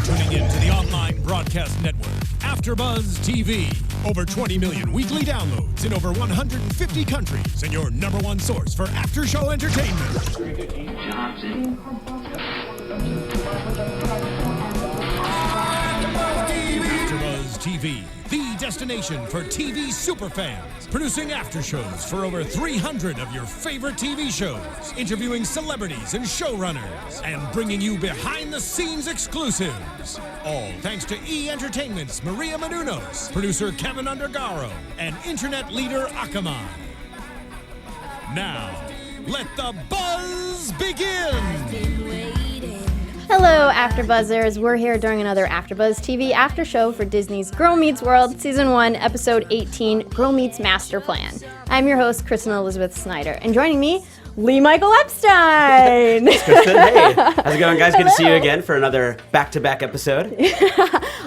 tuning in to the online broadcast network, AFTERBUZZ TV. Over 20 million weekly downloads in over 150 countries, and your number one source for after-show entertainment. AFTERBUZZ TV, the destination for TV superfans. Producing aftershows for over 300 of your favorite TV shows. Interviewing celebrities and showrunners. And bringing you behind-the-scenes exclusives. All thanks to E! Entertainment's Maria Menounos, producer Kevin Undergaro, and internet leader Akamai. Now, let the buzz begin! Hello, AfterBuzzers. We're here during another AfterBuzz TV after show for Disney's Girl Meets World Season 1, Episode 18, Girl Meets Master Plan. I'm your host, Kristen Elizabeth Snyder, and joining me, Lee Michael Epstein. It's Kristen. Hey, how's it going, guys? Good to see you again for another back-to-back episode.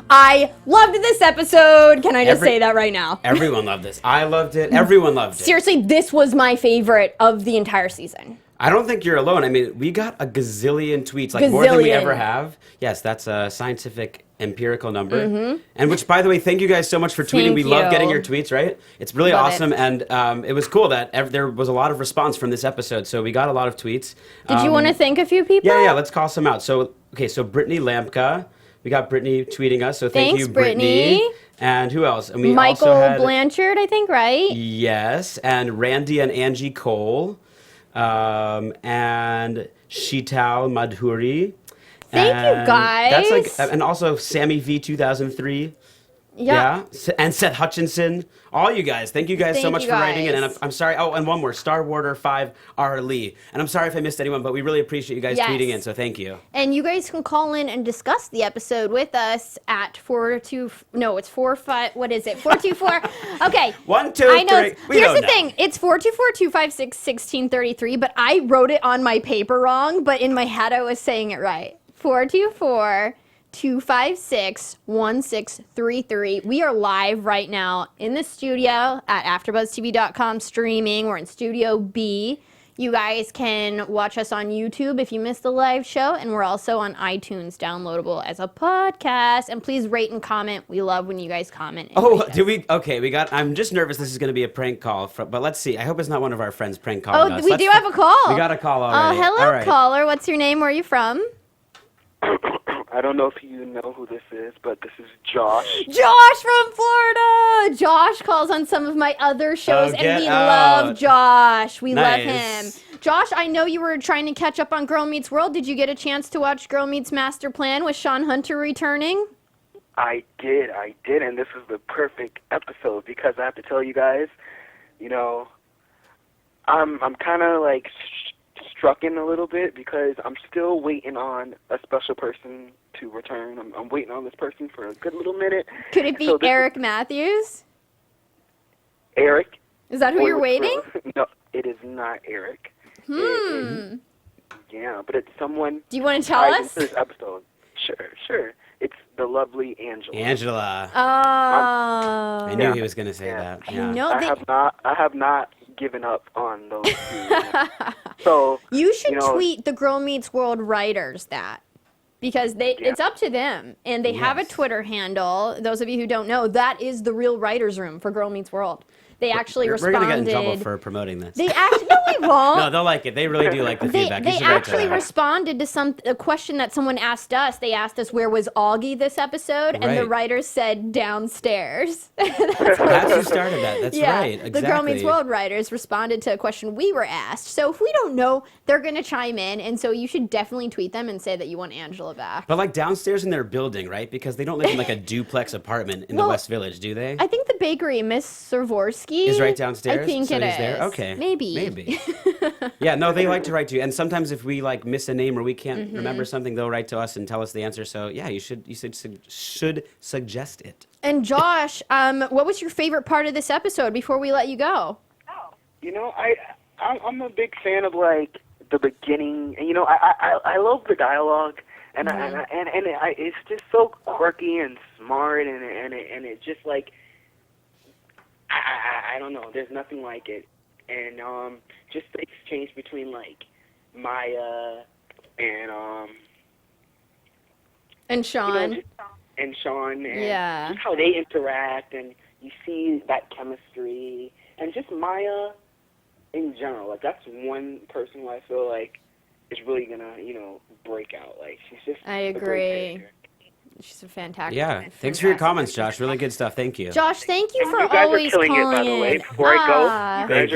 I loved this episode. Can I just say that right now? Everyone loved this. I loved it. Everyone loved it. Seriously, this was my favorite of the entire season. I don't think you're alone. I mean, we got a gazillion tweets, like more than we ever have. Yes, that's a scientific, empirical number. Mm-hmm. And which, by the way, thank you guys so much for tweeting. We love getting your tweets, right? It's really awesome. And it was cool that there was a lot of response from this episode. So we got a lot of tweets. Did you want to thank a few people? Yeah, let's call some out. So, okay, so Brittany Lampka. We got Brittany tweeting us, so thank you, Brittany. And who else? And we Michael also had Blanchard, I think, right? Yes, and Randy and Angie Cole. And Sheetal Madhuri. Thank you, guys. That's like, and also Sammy V 2003. Yeah. And Seth Hutchinson. All you guys. Thank you guys so much for writing in. And I'm sorry. Oh, and one more. Star Warder 5 R. Lee. And I'm sorry if I missed anyone, but we really appreciate you guys tweeting in. So thank you. And you guys can call in and discuss the episode with us at 424. Okay. 1, 2, I know. 3. Here's the thing. It's 424-256-1633, but I wrote it on my paper wrong, but in my head I was saying it right. 424-256-1633. We are live right now in the studio at AfterBuzzTV.com streaming. We're in Studio B. You guys can watch us on YouTube if you missed the live show, and we're also on iTunes, downloadable as a podcast. And please rate and comment. We love when you guys comment. Oh, do we? Okay, we got. I'm just nervous. This is going to be a prank call, but let's see. I hope it's not one of our friends prank calling us. Oh, we do have a call. We got a call already. Oh, hello, caller. What's your name? Where are you from? I don't know if you know who this is, but this is Josh. Josh from Florida! Josh calls on some of my other shows, and we love Josh. We love him. Josh, I know you were trying to catch up on Girl Meets World. Did you get a chance to watch Girl Meets Master Plan with Shawn Hunter returning? I did, and this is the perfect episode because I have to tell you guys, you know, I'm kind of like struck in a little bit because I'm still waiting on a special person to return. I'm waiting on this person for a good little minute. Could it be Eric Matthews? Eric? Is that who you're waiting? No, it is not Eric. Yeah, but it's someone. Do you want to tell us? This episode. Sure. It's the lovely Angela. Oh. I knew he was going to say that. Yeah. I have not given up on those two. So you should tweet the Girl Meets World writers that. Because it's up to them, and they have a Twitter handle. Those of you who don't know, that is the real writers' room for Girl Meets World. They actually responded. We're going to get in trouble for promoting this. No, we won't. No, they'll like it. They really do like the feedback. They actually responded to a question that someone asked us. They asked us, where was Augie this episode? And the writers said, downstairs. That's who started that. That's right. Exactly. The Girl Meets World writers responded to a question we were asked. So if we don't know, they're going to chime in. And so you should definitely tweet them and say that you want Angela back. But like downstairs in their building, right? Because they don't live in like a duplex apartment in the West Village, do they? I think the bakery, Miss Servorsky, is right downstairs. I think it is. There? Okay. Maybe. Yeah, no, they like to write to you. And sometimes if we like miss a name or we can't remember something, they'll write to us and tell us the answer. So yeah, you should suggest it. And Josh, what was your favorite part of this episode before we let you go? You know, I'm a big fan of like the beginning. And you know, I love the dialogue. And it's just so quirky and smart, and it just like I don't know. There's nothing like it, and just the exchange between like Maya and And Shawn. And Shawn, and just how they interact, and you see that chemistry, and just Maya in general. Like, that's one person who I feel like is really gonna, break out. Like, she's just I a great agree. character. She's a fantastic. Yeah, thanks for your comments, Josh. Really good stuff. Thank you. Josh, thank you And for you guys always are killing calling it, by the way. in. Before I go, Thank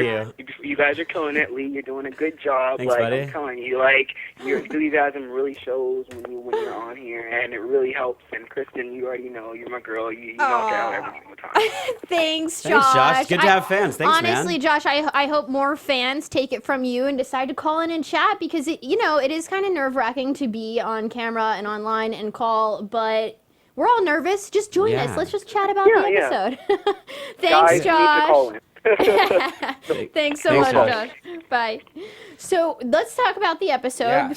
you guys are killing it. Lee, you're doing a good job. Thanks, like, buddy. I'm telling you, like, your enthusiasm really shows when you're on here, and it really helps. And Kristen, you already know, you're my girl. You knock it out every single time. Thanks, Josh. Thanks, Josh. Good to have fans. Thanks, man. Honestly, Josh, I hope more fans take it from you and decide to call in and chat, because it is kind of nerve-wracking to be on camera and online and call, but we're all nervous. Just join us. Let's just chat about the episode. Thanks, Guys, Josh. you need to call in. Thanks so much, Josh. Bye. So let's talk about the episode. Yeah,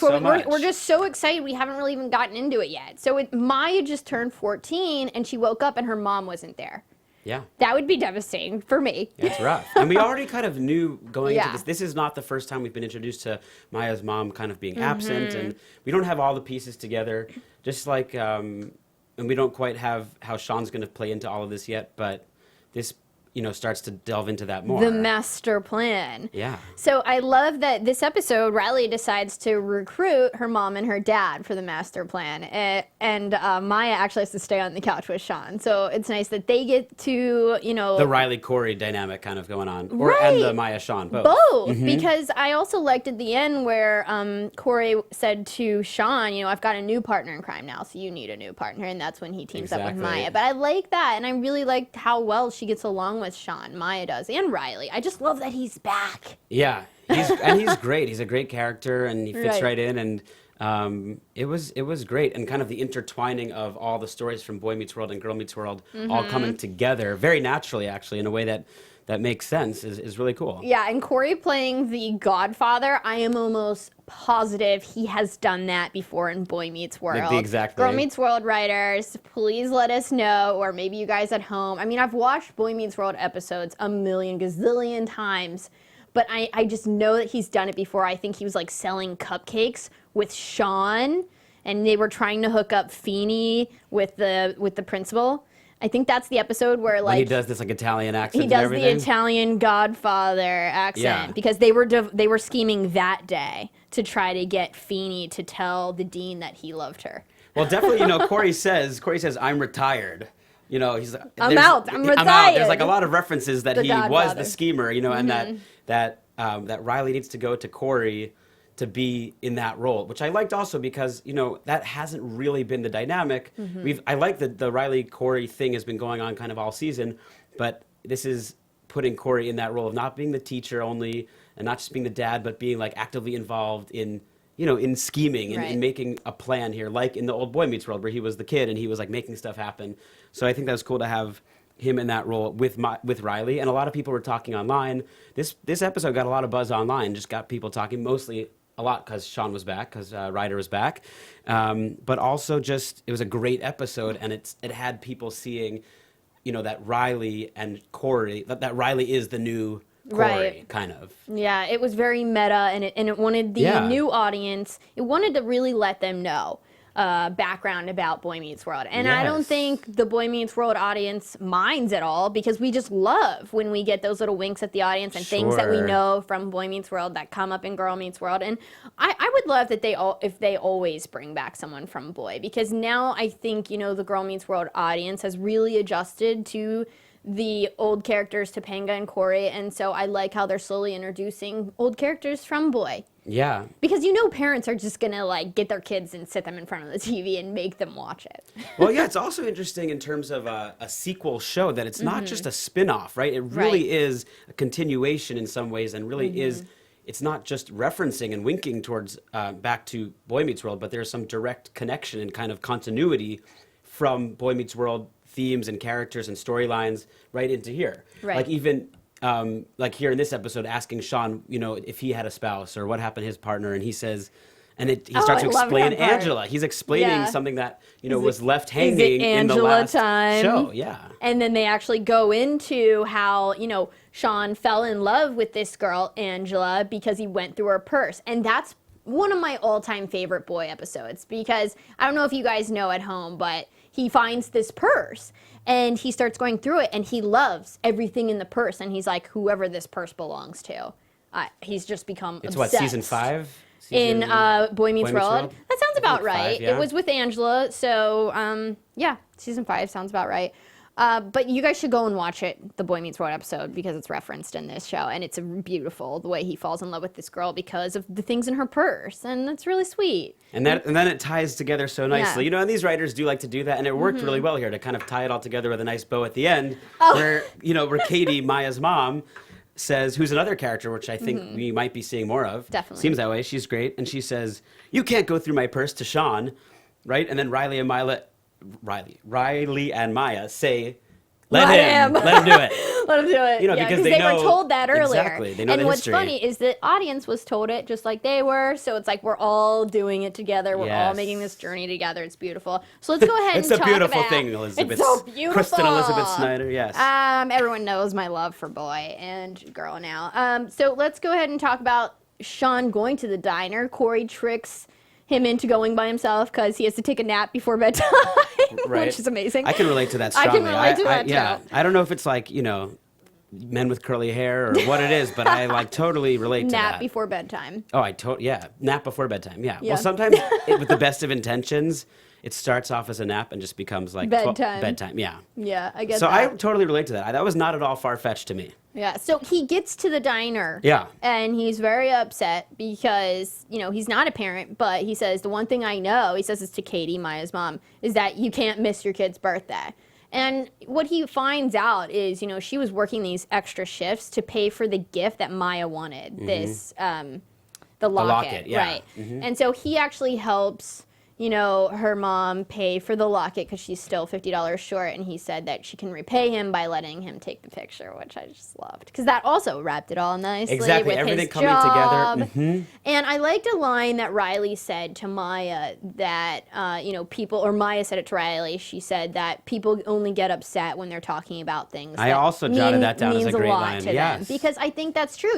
We're just so excited. We haven't really even gotten into it yet. So Maya just turned 14, and she woke up and her mom wasn't there. Yeah. That would be devastating for me. Yeah, it's rough. And we already kind of knew going into this. This is not the first time we've been introduced to Maya's mom kind of being absent, and we don't have all the pieces together. Just like, and we don't quite have how Shawn's going to play into all of this yet, but this, starts to delve into that more. The master plan. Yeah. So I love that this episode, Riley decides to recruit her mom and her dad for the master plan. And Maya actually has to stay on the couch with Shawn. So it's nice that they get to, The Riley-Cory dynamic kind of going on. Right. And the Maya-Shawn, both. Both. Because I also liked at the end where Cory said to Shawn, I've got a new partner in crime now, so you need a new partner. And that's when he teams up with Maya. But I like that. And I really liked how well she gets along with Shawn. Maya does. And Riley. I just love that he's back. Yeah. He's great. He's a great character, and he fits right in. And it was great. And kind of the intertwining of all the stories from Boy Meets World and Girl Meets World all coming together very naturally, actually, in a way that makes sense is really cool. Yeah, and Cory playing the Godfather, I am almost positive he has done that before in Boy Meets World. Like the exact Girl thing. Meets World writers, please let us know, or maybe you guys at home. I mean, I've watched Boy Meets World episodes a million gazillion times, but I just know that he's done it before. I think he was like selling cupcakes with Shawn, and they were trying to hook up Feeney with the principal. I think that's the episode where When he does this like Italian accent. he does and everything. the Italian Godfather accent because they were scheming that day to try to get Feeney to tell the dean that he loved her. Well, definitely, Cory says, I'm retired. He's I'm out. I'm retired. out. There's like a lot of references that The he Godfather. was the schemer, and that Riley needs to go to Cory to be in that role, which I liked also because, that hasn't really been the dynamic. I like the Riley-Cory thing has been going on kind of all season, but this is putting Cory in that role of not being the teacher only and not just being the dad, but being like actively involved in scheming and in making a plan here, like in the old Boy Meets World where he was the kid and he was like making stuff happen. So I think that was cool to have him in that role with Riley. And a lot of people were talking online. This episode got a lot of buzz online, just got people talking mostly a lot because Shawn was back, because Ryder was back. But also just, it was a great episode, and it had people seeing, that Riley and Cory, that Riley is the new Cory, kind of. Yeah, it was very meta, and it wanted the new audience, it wanted to really let them know background about Boy Meets World. And I don't think the Boy Meets World audience minds at all, because we just love when we get those little winks at the audience and things that we know from Boy Meets World that come up in Girl Meets World. And I would love that if they always bring back someone from Boy, because now I think, the Girl Meets World audience has really adjusted to the old characters, Topanga and Cory, and so I like how they're slowly introducing old characters from Boy. Yeah. Because parents are just gonna like get their kids and sit them in front of the TV and make them watch it. Well, yeah, it's also interesting in terms of a sequel show that it's not just a spin-off, right? It really is a continuation in some ways, and really is, it's not just referencing and winking towards back to Boy Meets World, but there's some direct connection and kind of continuity from Boy Meets World themes and characters and storylines right into here. Right. Like even like here in this episode, asking Shawn, if he had a spouse or what happened to his partner, and he says, and he starts to explain Angela. He's explaining something that was left hanging in the last show. Yeah. And then they actually go into how Shawn fell in love with this girl Angela because he went through her purse, and that's one of my all-time favorite boy episodes, because I don't know if you guys know at home, but he finds this purse and he starts going through it and he loves everything in the purse, and he's like, whoever this purse belongs to. He's just become obsessed. It's what, season 5? In Boy Meets World? That sounds about right. 5, yeah. It was with Angela, so yeah, season 5 sounds about right. But you guys should go and watch it, the Boy Meets World episode, because it's referenced in this show, and it's beautiful the way he falls in love with this girl because of the things in her purse, and that's really sweet. And then it ties together so nicely. Yeah. You know, and these writers do like to do that, and it worked really well here to kind of tie it all together with a nice bow at the end, where Katie, Maya's mom, says, who's another character, which I think we might be seeing more of. Definitely. Seems that way. She's great. And she says, you can't go through my purse to Shawn, right? And then Riley and Maya say, let him do it. Let him do it. You know, yeah, because they were told that earlier. Exactly. They know and the what's history. funny is the audience was told it just like they were. So it's like we're all doing it together. We're all making this journey together. It's beautiful. So let's go ahead and talk about... It's a beautiful thing, Elizabeth. It's so beautiful. Kristen Elizabeth Snyder, yes. Everyone knows my love for boy and girl now. So let's go ahead and talk about Shawn going to the diner. Cory tricks him into going by himself because he has to take a nap before bedtime, which is amazing. I can relate to that strongly. I can relate to that, yeah. too. I don't know if it's like, men with curly hair or what it is, but I like totally relate to that. Nap before bedtime. Oh, nap before bedtime, yeah. Well, sometimes with the best of intentions, it starts off as a nap and just becomes like bedtime, yeah. Yeah, I guess so I totally relate to that. That was not at all far-fetched to me. Yeah, so he gets to the diner. Yeah. And he's very upset because, he's not a parent, but he says, the one thing I know, he says this to Katie, Maya's mom, is that you can't miss your kid's birthday. And what he finds out is, she was working these extra shifts to pay for the gift that Maya wanted, this, the locket, yeah. right? And so he actually helps... her mom pay for the locket because she's still $50 short, and he said that she can repay him by letting him take the picture, which I just loved because that also wrapped it all nicely. Exactly, with everything his coming job. together. And I liked a line that Riley said to Maya that Maya said it to Riley. She said that people only get upset when they're talking about things. I also jotted that down as a great line. To them. Because I think that's true.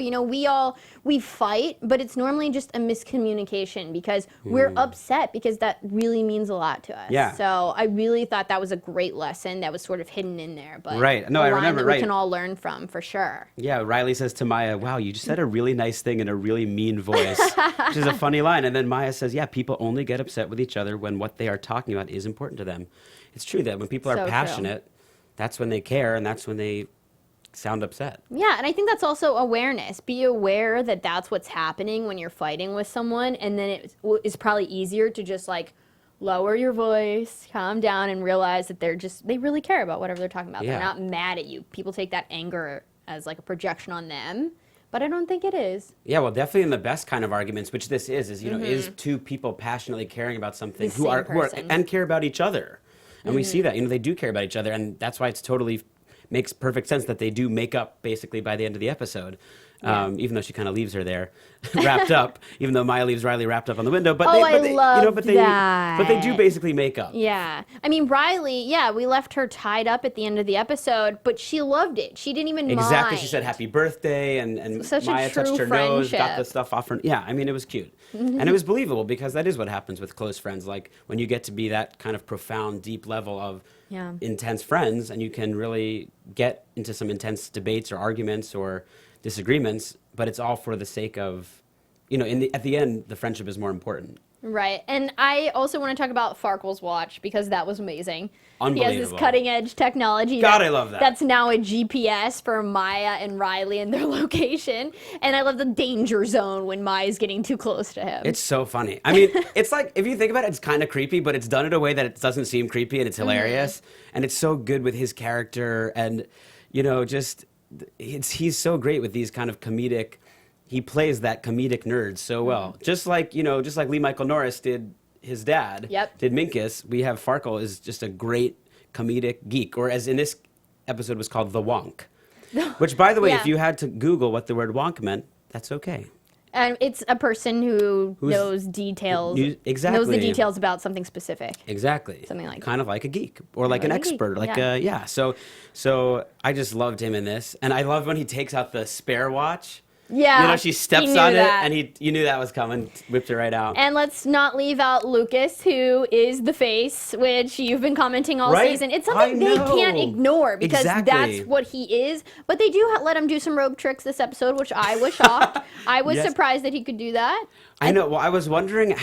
We fight, but it's normally just a miscommunication because we're upset because that really means a lot to us. Yeah. So I really thought that was a great lesson that was sort of hidden in there. But right. No, I remember. We can all learn from for sure. Yeah. Riley says to Maya, "Wow, you just said a really nice thing in a really mean voice," which is a funny line. And then Maya says, "Yeah, people only get upset with each other when what they are talking about is important to them." It's true that when people are passionate, that's when they care, and that's when they sound upset. Yeah, and I think that's also awareness. Be aware that that's what's happening when you're fighting with someone, and then it is probably easier to just lower your voice, calm down, and realize that they really care about whatever they're talking about. Yeah. They're not mad at you. People take that anger as a projection on them, but I don't think it is. Yeah, well, definitely in the best kind of arguments, which this is is two people passionately caring about something who are and care about each other. And we see that, they do care about each other, and that's why it's totally makes perfect sense that they do make up basically by the end of the episode, even though she kind of leaves her there wrapped up, even though Maya leaves Riley wrapped up on the window. But they do basically make up. Yeah. I mean, Riley, we left her tied up at the end of the episode, but she loved it. She didn't even mind. Exactly. She said happy birthday, and Maya touched her nose, got the stuff off her. Yeah, I mean, it was cute. And it was believable because that is what happens with close friends. When you get to be that kind of profound, deep level of intense friends, and you can really get into some intense debates or arguments or disagreements, but it's all for the sake of, at the end, the friendship is more important. Right. And I also want to talk about Farkle's watch because that was amazing. Unbelievable. He has this cutting edge technology. God, I love that. That's now a GPS for Maya and Riley and their location. And I love the danger zone when Maya's getting too close to him. It's so funny. I mean, it's if you think about it, it's kind of creepy, but it's done in a way that it doesn't seem creepy and it's hilarious. And it's so good with his character and, he's so great with these kind of comedic. He plays that comedic nerd so well. Just like Lee Michael Norris did his dad, did Minkus, we have Farkle is just a great comedic geek, or as in this episode was called The Wonk. Which, by the way, if you had to Google what the word wonk meant, that's okay. And it's a person who knows details. Exactly. Knows the details about something specific. Exactly. Something like kind of like a geek or like an expert. So I just loved him in this. And I love when he takes out the spare watch. Yeah, You know, she steps on it, and you knew that was coming. Whipped it right out. And let's not leave out Lucas, who is the face, which you've been commenting all season. It's something they can't ignore because that's what he is. But they do let him do some rogue tricks this episode, which I was shocked. I was surprised that he could do that. I know. Well, I was wondering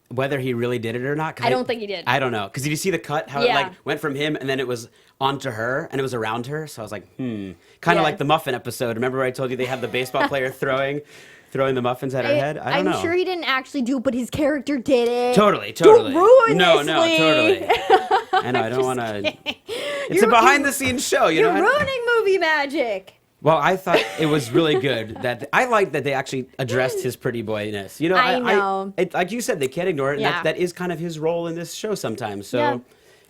whether he really did it or not. I don't think he did. I don't know. Because did you see the cut? How it like went from him and then it was onto her and it was around her. So I was like, Kind of like the muffin episode. Remember where I told you they had the baseball player throwing the muffins at her head? I don't know. I'm sure he didn't actually do it, but his character did it. Totally. Don't ruin no, this, no, Lee. totally. I know. I don't want to. It's a behind-the-scenes show, you know. You're ruining movie magic. Well, I thought it was really good that I liked that they actually addressed his pretty boyness. You know, I know. Like you said, they can't ignore it. And that is kind of his role in this show sometimes. So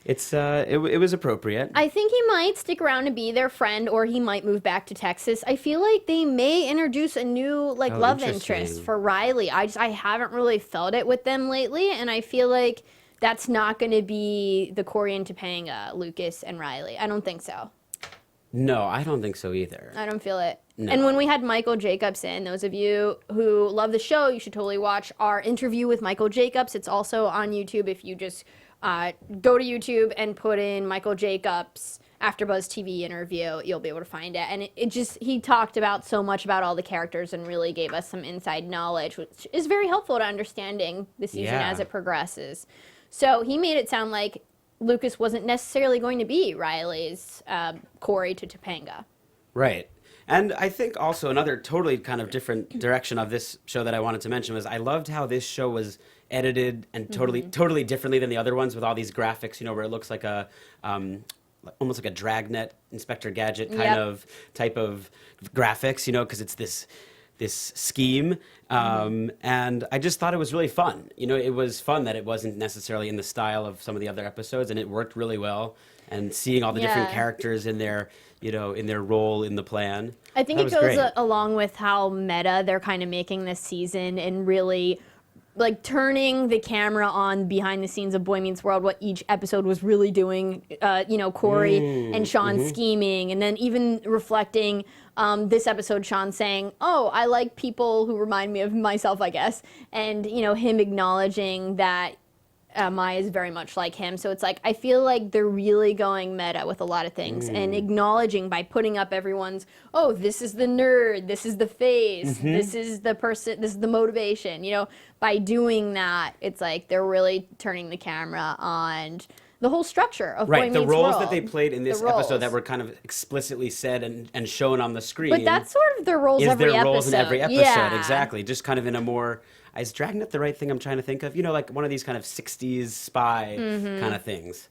it was appropriate. I think he might stick around to be their friend, or he might move back to Texas. I feel like they may introduce a new love interest for Riley. I haven't really felt it with them lately, and I feel like that's not going to be the Cory and Topanga, Lucas and Riley. I don't think so. No, I don't think so either. I don't feel it. No. And when we had Michael Jacobs in, those of you who love the show, you should totally watch our interview with Michael Jacobs. It's also on YouTube. If you just go to YouTube and put in Michael Jacobs AfterBuzz TV interview, you'll be able to find it. And he talked about so much about all the characters and really gave us some inside knowledge, which is very helpful to understanding the season as it progresses. So he made it sound like Lucas wasn't necessarily going to be Riley's Cory to Topanga. Right. And I think also another totally kind of different direction of this show that I wanted to mention was I loved how this show was edited and totally differently than the other ones with all these graphics, you know, where it looks like a almost like a Dragnet Inspector Gadget kind of type of graphics, you know, because it's this scheme. And I just thought it was really fun. You know, it was fun that it wasn't necessarily in the style of some of the other episodes, and it worked really well. And seeing all the different characters in their, you know, in their role in the plan. I think it goes along with how meta they're kind of making this season and really like turning the camera on behind the scenes of Boy Meets World, what each episode was really doing, you know, Cory and Shawn scheming, and then even reflecting this episode, Shawn saying, oh, I like people who remind me of myself, I guess, and, you know, him acknowledging that Maya is very much like him. So it's like, I feel like they're really going meta with a lot of things and acknowledging by putting up everyone's, oh, this is the nerd, this is the face, this is the person, this is the motivation, you know, by doing that, it's like they're really turning the camera on the whole structure of Boy Meets World. The roles that they played in this episode that were kind of explicitly said and shown on the screen. But that's sort of their roles every episode. Roles in every episode, exactly. Just kind of in a more, is Dragnet the right thing I'm trying to think of? You know, like one of these kind of 60s spy kind of things.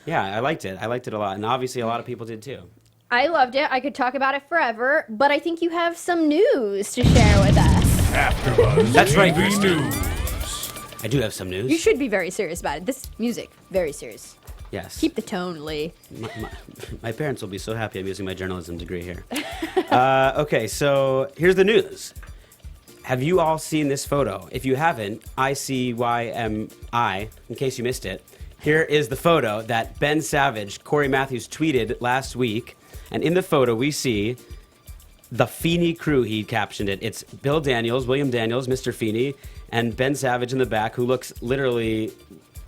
Yeah, I liked it. I liked it a lot. And obviously a lot of people did too. I loved it. I could talk about it forever, but I think you have some news to share with us. AfterBuzz That's right, TV Kristen. News. I do have some news. You should be very serious about it. This music, very serious. Yes. Keep the tone, Lee. My parents will be so happy I'm using my journalism degree here. Okay, so here's the news. Have you all seen this photo? If you haven't, ICYMI, in case you missed it, here is the photo that Ben Savage, Cory Matthews tweeted last week. And in the photo, we see the Feeney crew, he captioned it. It's Bill Daniels, William Daniels, Mr. Feeney, and Ben Savage in the back, who looks literally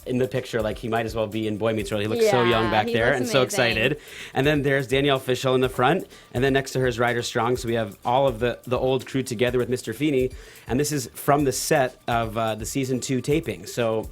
in the picture like he might as well be in Boy Meets World. He looks so young back there and so excited. And then there's Danielle Fishel in the front, and then next to her is Ryder Strong. So we have all of the old crew together with Mr. Feeney, and this is from the set of the season 2 taping. So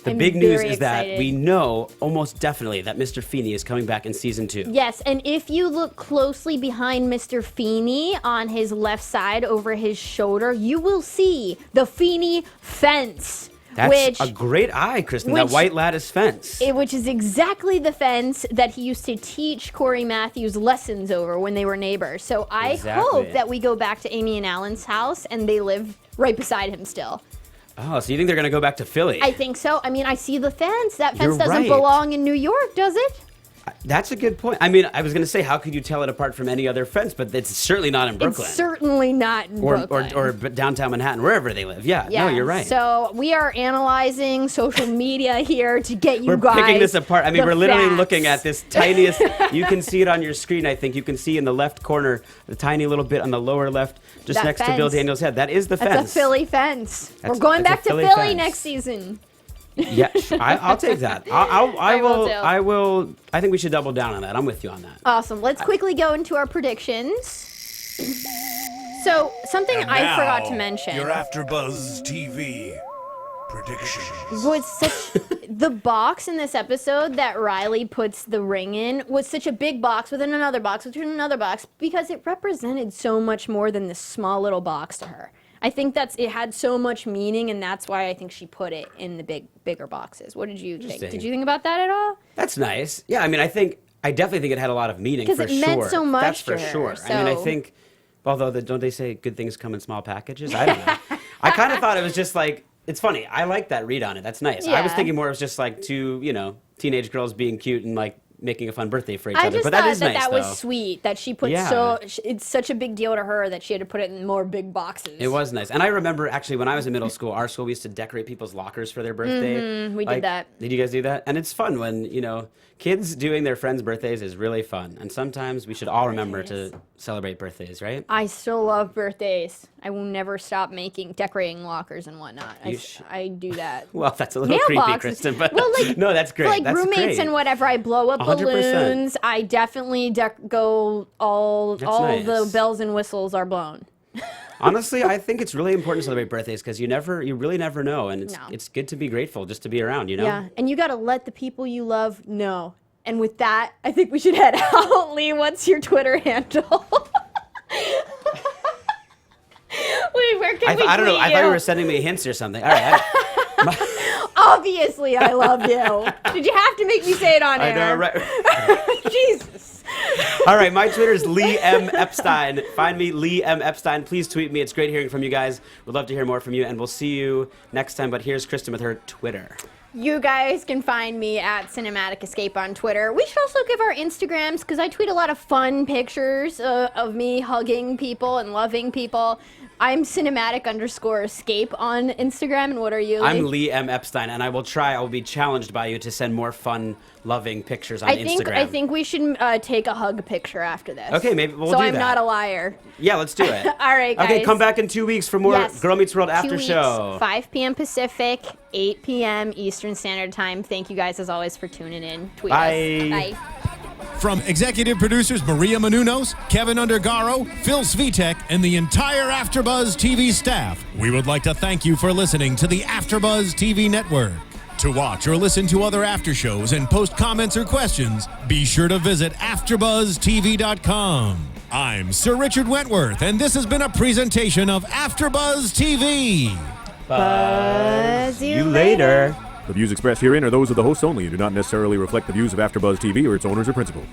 the big news is that we know almost definitely that Mr. Feeney is coming back in season 2. Yes, and if you look closely behind Mr. Feeney on his left side over his shoulder, you will see the Feeney fence. That's a great eye, Kristen, that white lattice fence. Which is exactly the fence that he used to teach Cory Matthews lessons over when they were neighbors. So I hope that we go back to Amy and Alan's house and they live right beside him still. Oh, so you think they're going to go back to Philly? I think so. I mean, I see the fence. That fence doesn't belong in New York, does it? That's a good point. I mean, I was going to say, how could you tell it apart from any other Friends? But it's certainly not in Brooklyn. It's certainly not in Brooklyn. Or downtown Manhattan, wherever they live. Yeah, no, you're right. So we are analyzing social media here to get you guys. We're picking this apart. I mean, we're literally facts. looking at this tiniest. You can see it on your screen, I think. You can see in the left corner, the tiny little bit on the lower left, just That next fence. to Bill Daniels' head. That is the fence. That's a Philly fence. We're going back to Philly fence. next season. Yeah, I'll take that. I will too. I will. I think we should double down on that. I'm with you on that. Awesome. Let's quickly go into our predictions. So, something And I forgot now, to mention Your AfterBuzz TV predictions. was such the box in this episode that Riley puts the ring in was such a big box within another box within another box because it represented so much more than this small little box to her. I think it had so much meaning, and that's why I think she put it in the bigger boxes. What did you think? Did you think about that at all? That's nice. Yeah, I mean, I definitely think it had a lot of meaning for sure. Because it meant so much That's to for her, sure. so- I mean, I think, although don't they say good things come in small packages? I don't know. I kind of thought it was just like, it's funny. I like that read on it. That's nice. I was Yeah. thinking more it was just like two, teenage girls being cute and like making a fun birthday for each I other. just But thought that is nice, that though. was sweet that she put Yeah. it's such a big deal to her that she had to put it in more big boxes. It was nice. And I remember actually when I was in middle school, our school, we used to decorate people's lockers for their birthday. We did that. Did you guys do that? And it's fun when, kids doing their friends' birthdays is really fun. And sometimes we should all remember to celebrate birthdays, right? I still love birthdays. I will never stop decorating lockers and whatnot. I do that. Well, that's a little creepy, Mailboxes. Kristen, but Well, like, no, that's great. For like That's roommates great. and whatever, I blow up 100%. balloons. I definitely go all nice. the bells and whistles are blown. Honestly, I think it's really important to celebrate birthdays because you really never know, and No. it's good to be grateful just to be around, Yeah, and you got to let the people you love know. And with that, I think we should head out. Lee, what's your Twitter handle? Wait, where can we I don't know. tweet I thought you you? were sending me hints or something. All right. Obviously, I love you. Did you have to make me say it on I air? know, right? Jesus. All right, my Twitter is Lee M. Epstein. Find me, Lee M. Epstein. Please tweet me. It's great hearing from you guys. We'd love to hear more from you, and we'll see you next time. But here's Kristen with her Twitter. You guys can find me at Cinematic Escape on Twitter. We should also give our Instagrams because I tweet a lot of fun pictures of me hugging people and loving people. I'm Cinematic_Escape on Instagram. And what are you? I'm Lee M. Epstein, and I will be challenged by you to send more fun, loving pictures on Instagram. I think we should take a hug picture after this. Okay, maybe we'll so do I'm that. not a liar. Yeah, let's do it. All right, guys. Okay, come back in 2 weeks for more Yes, Girl Meets World 2 after weeks, show. 5 p.m. Pacific, 8 p.m. Eastern Standard Time. Thank you guys, as always, for tuning in. Tweet Bye. us. Bye. From executive producers Maria Menounos, Kevin Undergaro, Phil Svitek, and the entire AfterBuzz TV staff, we would like to thank you for listening to the AfterBuzz TV network. To watch or listen to other after shows and post comments or questions, be sure to visit AfterBuzzTV.com. I'm Sir Richard Wentworth, and this has been a presentation of AfterBuzz TV. Buzz You later. The views expressed herein are those of the hosts only and do not necessarily reflect the views of AfterBuzz TV or its owners or principals.